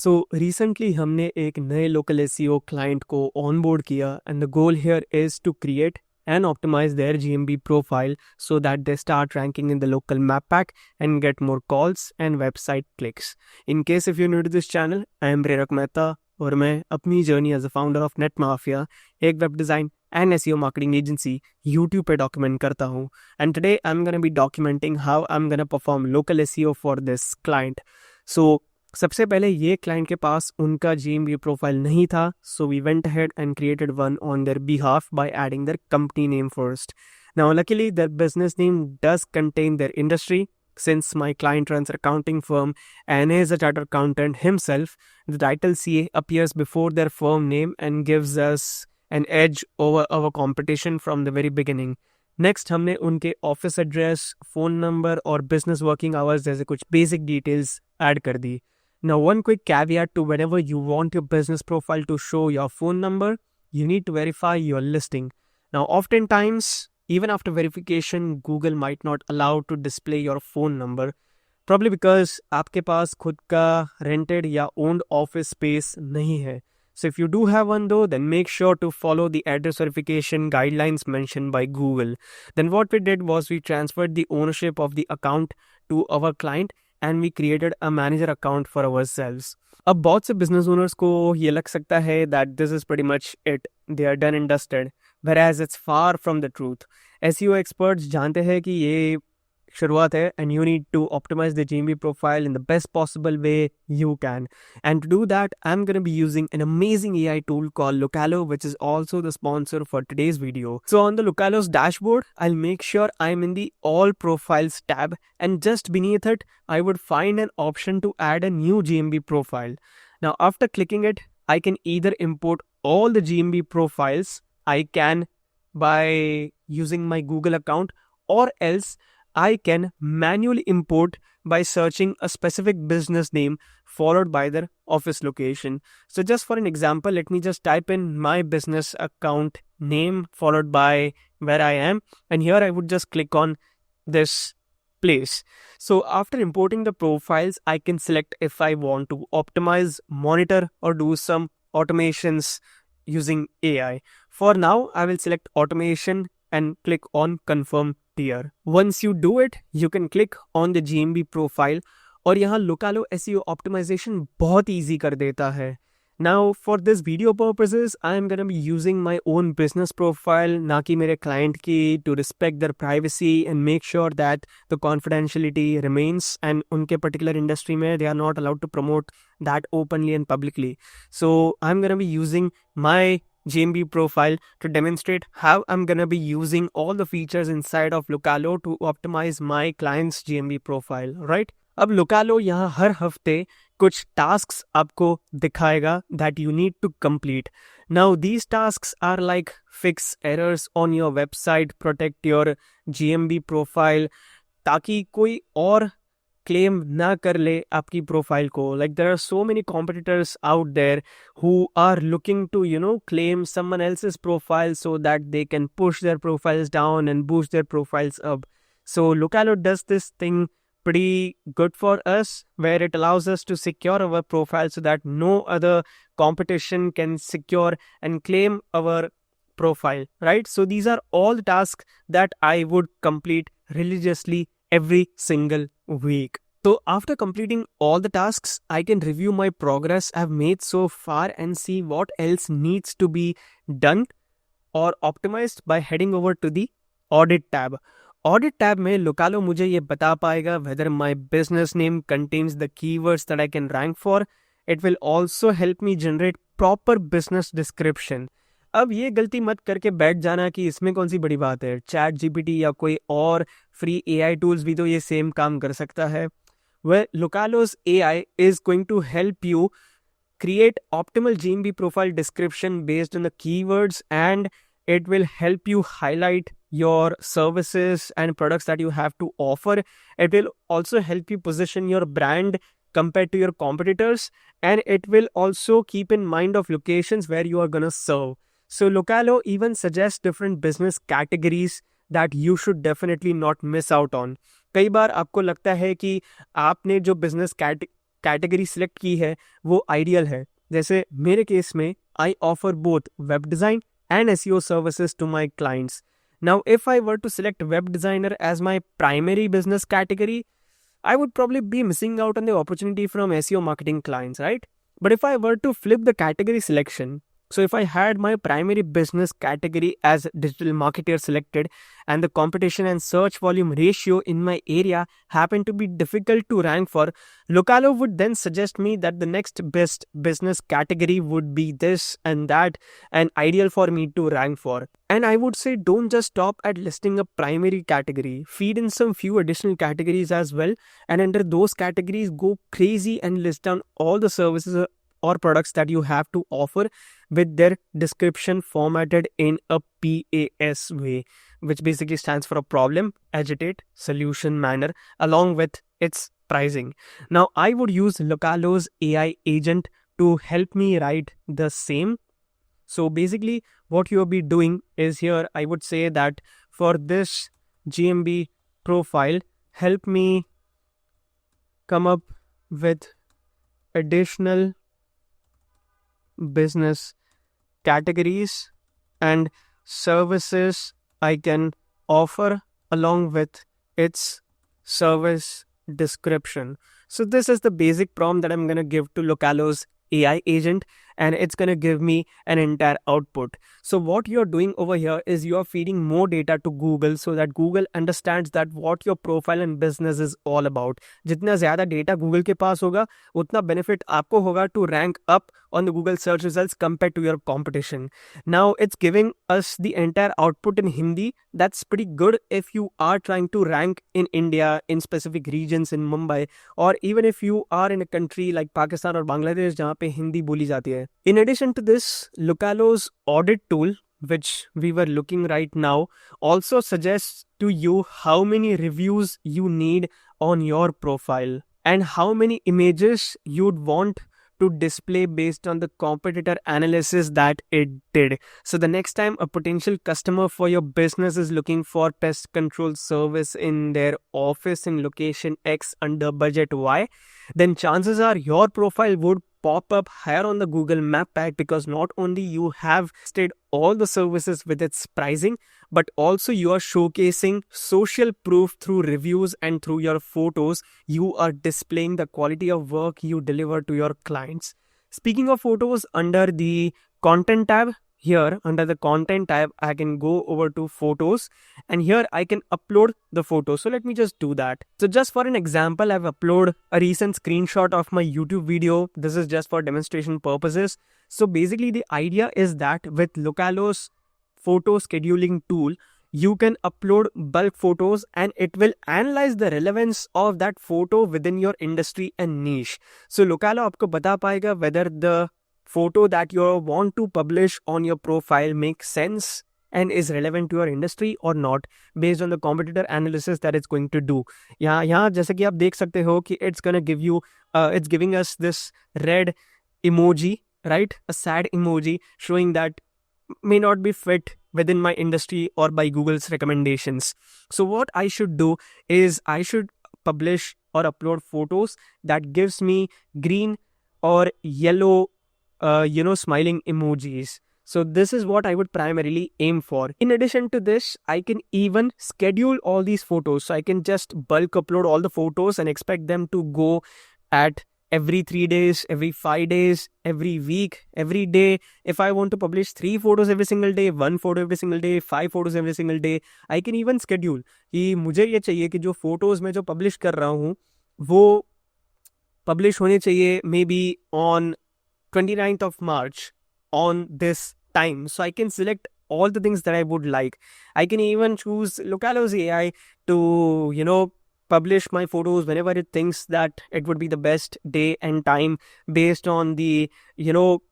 So recently हमने एक नए लोकल एसईओ क्लाइंट को ऑनबोर्ड किया and the goal here is to create and optimize their GMB profile so that they start ranking in the local map pack and get more calls and website clicks. In case if you're new to this channel, I am Prerak Mehta और मैं अपनी journey as a founder of Net Mafia एक web design and SEO marketing agency YouTube पे document करता हूँ. And today I am gonna be documenting how I am gonna perform local SEO for this client. So सबसे पहले ये client के पास उनका GMB profile नहीं था, so we went ahead and created one on their behalf by adding their company name first. Now luckily their business name does contain their industry. Since my client runs an accounting firm and is a chartered accountant himself, the title CA appears before their firm name and gives us an edge over our competition from the very beginning. Next हमने उनके office address, phone number और business working hours जैसे कुछ basic details add कर दी. Now one quick caveat to whenever you want your business profile to show your phone number, you need to verify your listing. Now oftentimes, even after verification, Google might not allow to display your phone number, probably because आपके पास खुद का rented या owned office space नहीं है. So if you do have one though, then make sure to follow the address verification guidelines mentioned by Google. Then what we did was we transferred the ownership of the account to our client and we created a manager account for ourselves. अब बहुत से business owners को ये लग सकता है that this is pretty much it, they are done and dusted, whereas it's far from the truth. SEO experts जानते हैं कि ये शुरुआत है and you need to optimize the GMB profile in the best possible way you can. And to do that, I'm going to be using an amazing AI tool called Localo, which is also the sponsor for today's video. So on the Localo's dashboard, I'll make sure I'm in the All Profiles tab, and just beneath it, I would find an option to add a new GMB profile. Now after clicking it, I can either import all the GMB profiles I can by using my Google account, or else I can manually import by searching a specific business name followed by their office location. So just for an example, let me just type in my business account name followed by where I am, and here I would just click on this place. So after importing the profiles, I can select if I want to optimize, monitor, or do some automations using AI. For now, I will select automation and click on confirm tier. Once you do it, you can click on the GMB profile और यहाँ Localo SEO optimization बहुत easy कर देता है. Now for this video purposes, I am gonna be using my own business profile, ना कि मेरे client की, to respect their privacy and make sure that the confidentiality remains, and उनके particular industry में they are not allowed to promote that openly and publicly. So I'm gonna be using my GMB profile to demonstrate how I'm gonna be using all the features inside of Localo to optimize my client's GMB profile, right? अब Localo यहाँ हर हफ्ते कुछ tasks आपको दिखाएगा that you need to complete. Now these tasks are like fix errors on your website, protect your GMB profile, ताकि कोई और claim ना कर ले आपकी profile को. Like there are so many competitors out there who are looking to claim someone else's profile so that they can push their profiles down and boost their profiles up. So Localo does this thing pretty good for us, where it allows us to secure our profile so that no other competition can secure and claim our profile, right? So these are all the tasks that I would complete religiously every single week. So after completing all the tasks, I can review my progress I've made so far and see what else needs to be done or optimized by heading over to the audit tab. Audit tab में Localo मुझे ये बता पाएगा whether my business name contains the keywords that I can rank for. It will also help me generate proper business description. अब ये गलती मत करके बैठ जाना कि इसमें कौन सी बड़ी बात है, ChatGPT या कोई और फ्री AI tools भी तो ये सेम काम कर सकता है. Well, Localo's AI is going to help you create optimal GMB profile description based on the keywords, and it will help you highlight your services and products that you have to offer. It will also help you position your brand compared to your competitors, and it will also keep in mind of locations where you are going to serve. So Localo even suggests different business categories that you should definitely not miss out on. कई बार आपको लगता है कि आपने जो business category select की है वो आइडियल है। जैसे मेरे केस में I offer both web design and SEO services to my clients. Now, if I were to select web designer as my primary business category, I would probably be missing out on the opportunity from SEO marketing clients, right? But if I were to flip the category selection, so if I had my primary business category as digital marketer selected and the competition and search volume ratio in my area happened to be difficult to rank for, Localo would then suggest me that the next best business category would be this and that and ideal for me to rank for. And I would say don't just stop at listing a primary category. Feed in some few additional categories as well, and under those categories go crazy and list down all the services or products that you have to offer with their description formatted in a PAS way, which basically stands for a problem, agitate, solution manner, along with its pricing. Now, I would use Localo's AI agent to help me write the same. So basically, what you'll be doing is here, I would say that for this GMB profile, help me come up with additional business categories and services I can offer along with its service description. So this is the basic prompt that I'm going to give to Localo's AI agent, and it's going to give me an entire output. So what you're doing over here is you're feeding more data to Google so that Google understands that what your profile and business is all about. जितना ज़्यादा data Google के पास होगा उतना benefit आपको होगा to rank up on the Google search results compared to your competition. Now it's giving us the entire output in Hindi. That's pretty good if you are trying to rank in India, in specific regions in Mumbai, or even if you are in a country like Pakistan or Bangladesh जहाँ पे हिंदी बोली जाती है. In addition to this, Localo's audit tool, which we were looking right now, also suggests to you how many reviews you need on your profile and how many images you'd want to display based on the competitor analysis that it did. So the next time a potential customer for your business is looking for pest control service in their office in location X under budget Y, then chances are your profile would pop up higher on the Google Map pack, because not only you have listed all the services with its pricing, but also you are showcasing social proof through reviews and through your photos. You are displaying the quality of work you deliver to your clients. Speaking of photos, under the content tab, here under the content tab, I can go over to photos and here I can upload the photo. So let me just do that. So just for an example, I've uploaded a recent screenshot of my YouTube video. This is just for demonstration purposes. So basically the idea is that with Localo's photo scheduling tool, you can upload bulk photos and it will analyze the relevance of that photo within your industry and niche. So Localo आपको बता पाएगा whether the photo that you want to publish on your profile makes sense and is relevant to your industry or not based on the competitor analysis that it's going to do. यहाँ जैसे कि आप देख सकते हो कि it's gonna give you, it's giving us this red emoji, right? A sad emoji showing that may not be fit within my industry or by Google's recommendations. So what I should do is I should publish or upload photos that gives me green or yellow smiling emojis. So this is what I would primarily aim for. In addition to this, I can even schedule all these photos. So I can just bulk upload all the photos and expect them to go at every 3 days, every 5 days, every week, every day. If I want to publish 3 photos every single day, 1 photo every single day, 5 photos every single day, I can even schedule कि मुझे ये चाहिए कि जो photos मैं जो publish कर रहा हूँ वो publish होने चाहिए maybe on 29th of March on this time. So I can select all the things that I would like. I can even choose Localo's AI to, publish my photos whenever it thinks that it would be the best day and time based on the,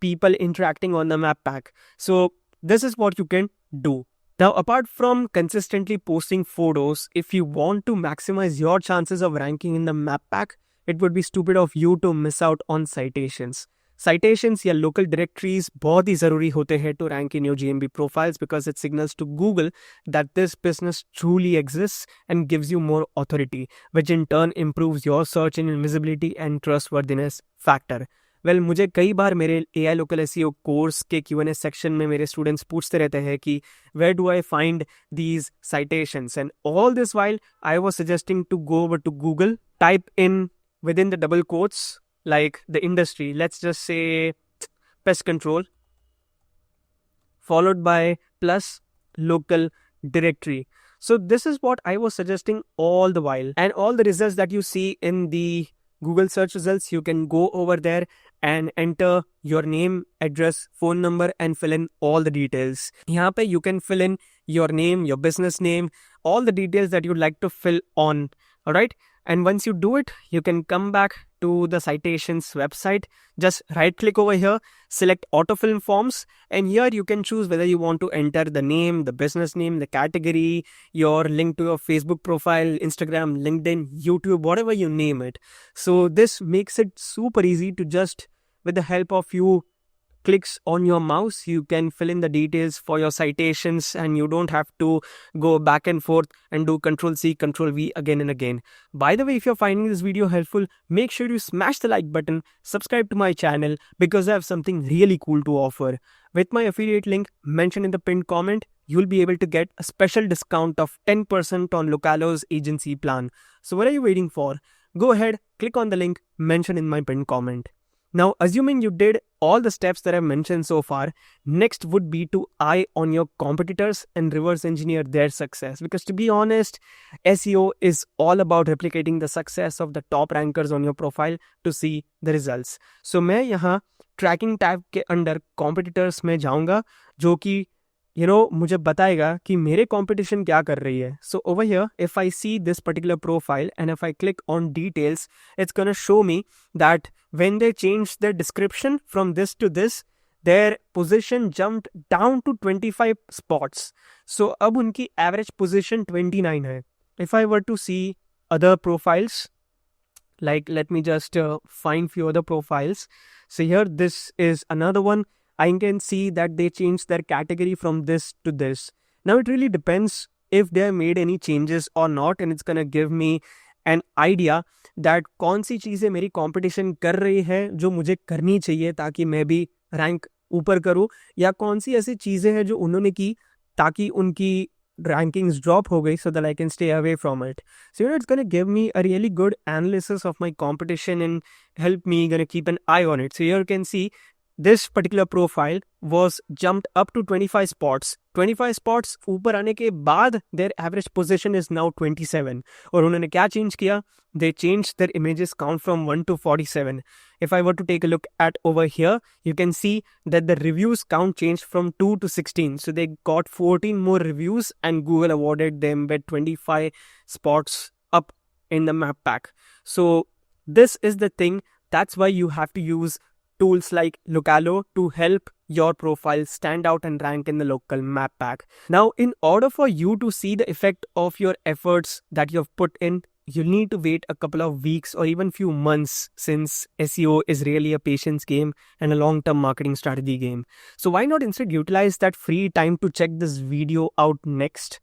people interacting on the map pack. So this is what you can do. Now, apart from consistently posting photos, if you want to maximize your chances of ranking in the map pack, it would be stupid of you to miss out on citations. citations या local directories बहुत ही ज़रूरी होते हैं to rank in your GMB profiles because it signals to Google that this business truly exists and gives you more authority, which in turn improves your search engine visibility and trustworthiness factor. Well मुझे कई बार मेरे AI local SEO course के Q&A section में मेरे students पूछते रहते हैं कि where do I find these citations, and all this while I was suggesting to go over to Google, type in within the double quotes like the industry, let's just say pest control, followed by plus local directory. So this is what I was suggesting all the while, and all the results that you see in the Google search results, you can go over there and enter your name, address, phone number and fill in all the details. यहाँ पे you can fill in your name, your business name, all the details that you'd like to fill on. All right. And once you do it, you can come back to the citations website. Just right click over here, select autofill forms, and here you can choose whether you want to enter the name, the business name, the category, your link to your Facebook profile, Instagram, LinkedIn, YouTube, whatever you name it. So this makes it super easy to just, with the help of few clicks on your mouse, you can fill in the details for your citations, and you don't have to go back and forth and do Ctrl+C, Ctrl+V again and again. By the way, if you're finding this video helpful, make sure you smash the like button, subscribe to my channel because I have something really cool to offer. With my affiliate link mentioned in the pinned comment, you'll be able to get a special discount of 10% on Localo's agency plan. So what are you waiting for? Go ahead, click on the link mentioned in my pinned comment. Now, assuming you did all the steps that I've mentioned so far, next would be to eye on your competitors and reverse engineer their success. Because to be honest, SEO is all about replicating the success of the top rankers on your profile to see the results. So मैं यहाँ tracking tab के अंदर competitors में जाऊँगा, जो कि मुझे बताएगा कि मेरे competition क्या कर रही है. So over here, if I see this particular profile and if I click on details, it's gonna show me that when they changed their description from this to this, their position jumped down to 25 spots. So अब उनकी average position 29 है. If I were to see other profiles, like let me just find few other profiles. So here, this is another one. I can see that they changed their category from this to this. Now it really depends if they have made any changes or not, and it's gonna give me an idea that कौन सी चीज़ें मेरी competition कर रही है जो मुझे करनी चाहिए ताकि मैं भी rank ऊपर करूँ, या कौन सी ऐसी चीज़ें हैं जो उन्होंने की ताकि उनकी rankings drop हो गई, so that I can stay away from it. So it's gonna give me a really good analysis of my competition and help me gonna keep an eye on it. So here you can see this particular profile was jumped up to 25 spots. 25 spots ऊपर आने के बाद their average position is now 27. और उन्होंने क्या change किया? They changed their images count from 1 to 47. If I were to take a look at over here, you can see that the reviews count changed from 2 to 16. So they got 14 more reviews and Google awarded them with 25 spots up in the map pack. So this is the thing. That's why you have to use tools like Localo to help your profile stand out and rank in the local map pack. Now, in order for you to see the effect of your efforts that you have put in, you'll need to wait a couple of weeks or even few months, since SEO is really a patience game and a long-term marketing strategy game. So why not instead utilize that free time to check this video out next?